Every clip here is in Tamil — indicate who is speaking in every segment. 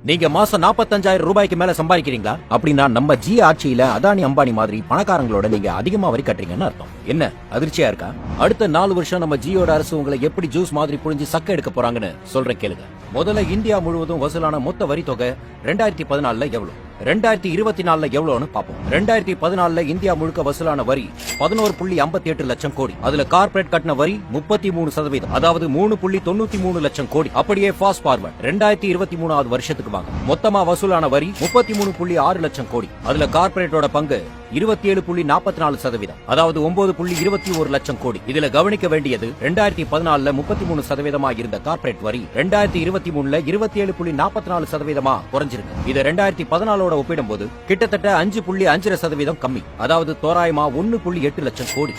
Speaker 1: நீங்க மாசம் 45,000 ரூபாய்க்கு மேல சம்பாதிக்கிறீங்களா அப்படின்னா நம்ம ஜி ஆட்சியில அதானி அம்பானி மாதிரி பணக்காரங்களோட நீங்க அதிகமா வரி கட்டுறீங்கன்னு அர்த்தம். என்ன அதிர்ச்சியா இருக்கா? அடுத்த 4 வருஷம் நம்ம ஜியோட அரசு உங்களை எப்படி ஜூஸ் மாதிரி புழிஞ்சு சக்க எடுக்க போறாங்கன்னு சொல்றேன் கேளுங்க. முதல்ல இந்தியா முழுவதும் வசூலான மொத்த வரி தொகை 2014 எவ்வளவு, 2024 எவ்வளவுன்னு பாப்போம். 2014 இந்தியா முழுக்க வசூலான வரி 11.58 லட்சம் கோடி. அதுல கார்ப்பரேட் கட்டின வரி 33%, அதாவது 3.93 லட்சம் கோடி. அப்படியே ஃபாஸ்ட் ஃபார்வர்ட் 2023 வருஷத்துக்கு வாங்க. மொத்தமா வசூலான வரி 33.6 லட்சம் கோடி. அதுல கார்ப்பரேட்டோட பங்கு 27.44%, அதாவது 9.21 லட்சம் கோடி. இதுல கவனிக்க வேண்டியது 2014 33% இருந்த கார்ப்பரேட் வரி 2023 27.44% குறைஞ்சிருக்கு. இது 2014 ஒப்பிடும்போது கிட்டத்தட்ட 5.5% கம்மி, அதாவது தோராயமா 1.8 லட்சம் கோடி.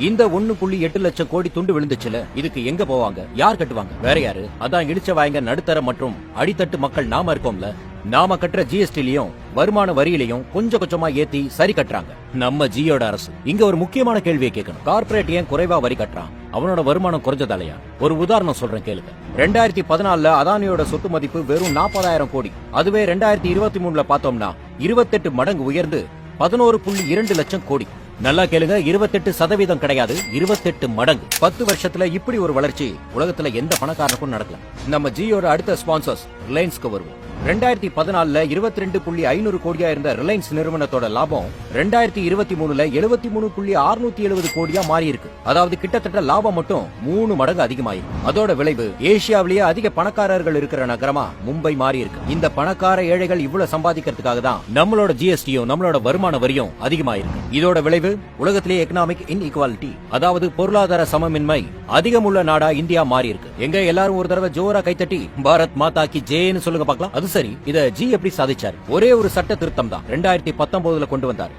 Speaker 1: இந்த 1.8 லட்சம் கோடி துண்டு விழுந்துச்சுல, இதுக்கு எங்க போவாங்க, யார் கட்டுவாங்க? வேற யாரு? அதான் இடிச்ச வாங்க நடுத்தர மற்றும் அடித்தட்டு மக்கள் நாம இருக்கோம்ல. நாம கட்டுற ஜிஎஸ்டிலையும் வருமான வரியிலையும் கொஞ்சம் கொஞ்சமா ஏத்தி சரி கட்டுறாங்க நம்ம ஜியோட அரசு. இங்க ஒரு முக்கியமான கேள்வியை கேட்கணும். கார்ப்பரேட் ஏன் குறைவா வரி கட்டுறான்? அவனோட வருமானம் குறைஞ்சதாலையா? ஒரு உதாரணம் சொல்றேன் கேளுங்க. 2014 அதானியோட சொத்து மதிப்பு வெறும் 40,000 கோடி. அதுவே 2023 பார்த்தோம்னா 28 மடங்கு உயர்ந்து 11.2 லட்சம் கோடி. நல்லா கேளுங்க, 28% கிடையாது, 28 மடங்கு. 10 வருஷத்துல இப்படி ஒரு வளர்ச்சி உலகத்துல எந்த பணக்காரனுக்கும் நடக்கல. நம்ம ஜியோட அடுத்த ஸ்பான்சர்ஸ் ரிலையன்ஸ்க்கு வருவோம். 2014 22.500 கோடியா இருந்த ரிலையன்ஸ் நிறுவனத்தோட லாபம் 2023 73.670 கோடியா மாறி இருக்கு. அதாவது கிட்டத்தட்ட லாபம் மட்டும் 3 மடங்கு அதிகமாயிருக்கு. அதோட விளைவு ஏசியாவிலேயே அதிக பணக்காரர்கள் இருக்கிற நகரமா மும்பை மாறி இருக்கு. இந்த பணக்கார ஏழைகள் இவ்வளவு சம்பாதிக்கிறதுக்காக தான் நம்மளோட ஜிஎஸ்டியும் நம்மளோட வருமான வரியும் அதிகமாயிருக்கு. இதோட விளைவு உலகத்திலேயே எக்கனாமிக் இன்இக்வாலிட்டி, அதாவது பொருளாதார சமமின்மை அதிகமுள்ள நாடா இந்தியா மாறி இருக்கு. எங்க எல்லாரும் ஒரு தடவை ஜோரா கைத்தட்டி பாரத் மாதா கி ஜெய்னு சொல்லுங்க பார்க்கலாம். அது சரி, இத ஜி எப்படி சாதிச்சாரு? ஒரே ஒரு சட்ட திருத்தம் தான் 2019 கொண்டு வந்தார்.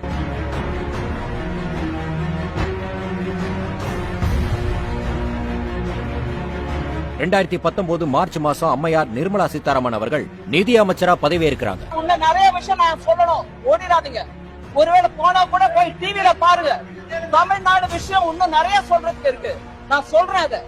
Speaker 1: மார்ச் மாசம் அம்மையார் நிர்மலா சீதாராமன் அவர்கள் நிதி அமைச்சரா பதவி ஏற்கிறாங்க.
Speaker 2: நிறைய விஷயம் நான் சொல்லணும், ஓடிடாதீங்க. ஒருவேளை போனா கூட போய் டிவில பாருங்க. தமிழ்நாடு விஷயம் இன்னும் நிறைய சொல்றதுக்கு இருக்கு. நான் சொல்றேன், அதை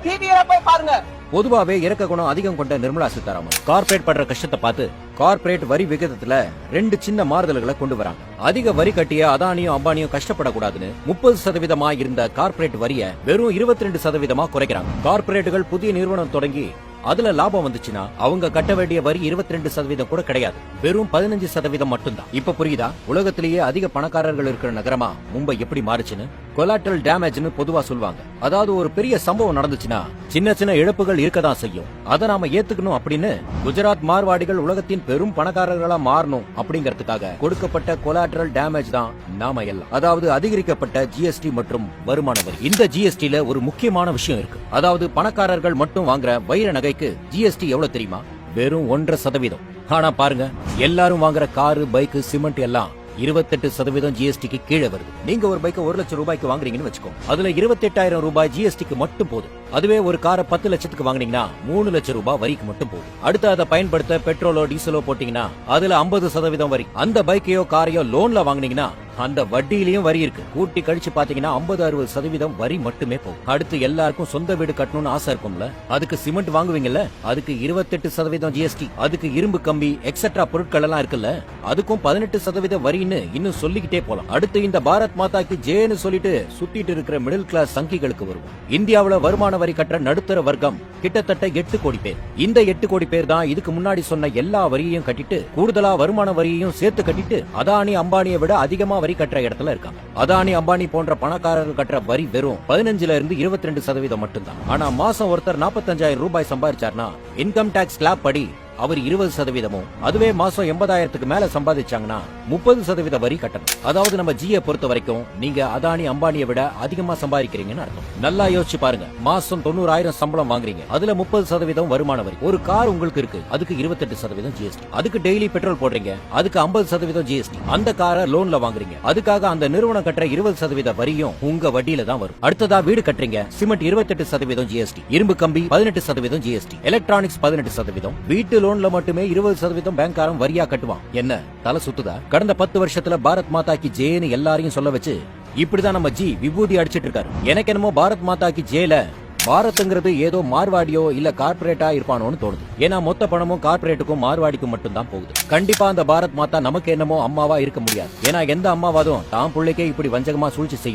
Speaker 2: டிவில போய் பாருங்க.
Speaker 1: பொதுவாவே இறக்க குணம் அதிகம் கொண்ட நிர்மலா சீதாராமன் கார்ப்பரேட் படுற கஷ்டத்தை பார்த்து கார்ப்பரேட் வரி விகிதத்துல 2 சின்ன மாறுதல்களை கொண்டு வராங்க. அதிக வரி கட்டிய அதானியும் அம்பானியும் கஷ்டப்படக்கூடாதுன்னு 30% இருந்த கார்ப்பரேட் வரிய வெறும் 22% குறைக்கிறாங்க. கார்ப்பரேட்டுகள் புதிய நிறுவனம் தொடங்கி அதுல லாபம் வந்துச்சுன்னா அவங்க கட்ட வேண்டிய வரி 22% கூட கிடையாது, வெறும் 15% மட்டும்தான். இப்ப புரியுதா உலகத்திலேயே அதிக பணக்காரர்கள் இருக்கிற நகரமா மும்பை எப்படி மாறுச்சுன்னு? கொலாட்டரல் டேமேஜ்னு பொதுவா சொல்லுவாங்க. அதாவது ஒரு பெரிய சம்பவம் நடந்துச்சுன்னா சின்ன சின்ன இழப்புகள் இருக்கதான் செய்யும், அதை நாம ஏத்துக்கணும் அப்படின்னு குஜராத் மார்வாடிகள் உலகத்தின் பெரும் பணக்காரர்களா மாறணும் அப்படிங்கறதுக்காக கொடுக்கப்பட்ட கொலாட்டரல் டேமேஜ் தான் நாம எல்லாம். அதாவது அதிகரிக்கப்பட்ட ஜிஎஸ்டி மற்றும் வருமான வரி. இந்த ஜிஎஸ்டில ஒரு முக்கியமான விஷயம் இருக்கு. அதாவது பணக்காரர்கள் மட்டும் வாங்குற வைர நகை ஜிஎஸ்டி எவ்வளவு தெரியுமா? வெறும் 1.5%. ஆனா பாருங்க, எல்லாரும் வாங்குற காரு, பைக், சிமெண்ட் எல்லாம் 28% ஜிஎஸ்டிக்கு கீழே வருது. நீங்க ஒரு பைக்கை 1 லட்சம் ரூபாய்க்கு வாங்குறீங்கன்னு வச்சுக்கோங்க, அதுல 28,000 ரூபாய் ஜிஎஸ்டிக்கு மட்டும் போதும். அதுவே ஒரு காரை 10 லட்சத்துக்கு வாங்குனீங்கன்னா 3 லட்சம் ரூபாய் வரிக்கு மட்டும் போதும். அடுத்து அதை பயன்படுத்த பெட்ரோலோ டீசலோ போட்டீங்கன்னா அதுல 50% வரி. அந்த பைக்கையோ காரையோ லோன்ல வாங்குனீங்கன்னா அந்த வட்டியிலயும் வரி இருக்கு. கூட்டி கழிச்சு பாத்தீங்கன்னா 50-60% வரி மட்டுமே போகும். அடுத்து எல்லாருக்கும் சொந்த வீடு கட்டணும்னு ஆசை இருக்கும்ல, அதுக்கு சிமெண்ட் வாங்குவீங்கல்ல, அதுக்கு 28% ஜிஎஸ்டி. அதுக்கு இரும்பு கம்பி எக்ஸெட்ரா பொருட்கள் எல்லாம் இருக்குல்ல, அதுக்கும் 18% வரின்னு இன்னும் சொல்லிக்கிட்டே போலாம். அடுத்து இந்த பாரத் மாதாக்கு ஜேன்னு சொல்லிட்டு சுத்திட்டு இருக்கிற மிடில் கிளாஸ் சங்கிகளுக்கு வருவோம். இந்தியாவுல வருமான வரி கட்டுற நடுத்தர வர்க்கம் கிட்டத்தட்ட 8 கோடி பேர். இந்த 8 கோடி பேர் தான் இதுக்கு முன்னாடி சொன்ன எல்லா வரியையும் கட்டிட்டு கூடுதலா வருமான வரியையும் சேர்த்து கட்டிட்டு அதானி அம்பானியை விட அதிகமா வரி கட்டுற இடத்துல இருக்காங்க. அதானி அம்பானி போன்ற பணக்காரர்கள் கட்டுற வரி வெறும் 15 இருந்து 22% மட்டும்தான். ஆனா மாசம் ஒருத்தர் 45,000 ரூபாய் சம்பாதிச்சார்னா இன்கம் டாக்ஸ் ஸ்லாப் படி அவர் 20%, அதுவே மாசம் 80,000க்கு மேல சம்பாதிச்சாங்கன்னா 30% வரி கட்டணும். அதாவது நம்ம ஜியை பொறுத்த வரைக்கும் நீங்க அதானி அம்பானியை விட அதிகமா சம்பாதிக்கிறீங்கன்னு அர்த்தம். நல்லா யோசிச்சு பாருங்க, மாசம் 90,000 சம்பளம் வாங்குறீங்க, அதுல 30% வருமான வரி. ஒரு கார் உங்களுக்கு இருக்கு, அதுக்கு 28% ஜிஎஸ்டி. அதுக்கு டெய்லி பெட்ரோல் போடுறீங்க, அதுக்கு 50% ஜிஎஸ்டி. அந்த காரை லோன்ல வாங்குறீங்க, அதுக்காக அந்த நிறுவனம் கட்டுற 20% வரியும் உங்க வட்டியில தான் வரும். அடுத்ததா வீடு கட்டுறீங்க, சிமெண்ட் 28% ஜிஎஸ்டி, இரும்பு கம்பி 18% ஜிஎஸ்டி, எலக்ட்ரானிக்ஸ் 18%, வீட்டு லோன்ல மட்டுமே 20% பேங்க்காரன் வரியா கட்டுவான். என்ன தலை சுத்துதா? கடந்த 10 வருஷத்துல பாரத் மாதா கி ஜெய்னு எல்லாரையும் சொல்ல வச்சு இப்படிதான் நம்ம ஜி விபூதி அடிச்சிட்டு இருக்காரு. எனக்கு என்னமோ பாரத் மாதா கி ஜெயில பாரத்ங்கிறது ஏதோ மார்வாடியோ இல்ல கார்ப்பரேட்டா இருப்பானோன்னு தோணுது. ஏன்னா மொத்த பணமும் கார்ப்பரேட்டுக்கும் மார்வாடிக்கும் மட்டும் தான் போகுது. கண்டிப்பா அந்த பாரத் மாதா நமக்கு என்னமோ அம்மாவா இருக்க முடியாது. ஏன்னா எந்த அம்மாவாதும் தான் பிள்ளைக்கே இப்படி வஞ்சகமா சூழ்ச்சி செய்யும்.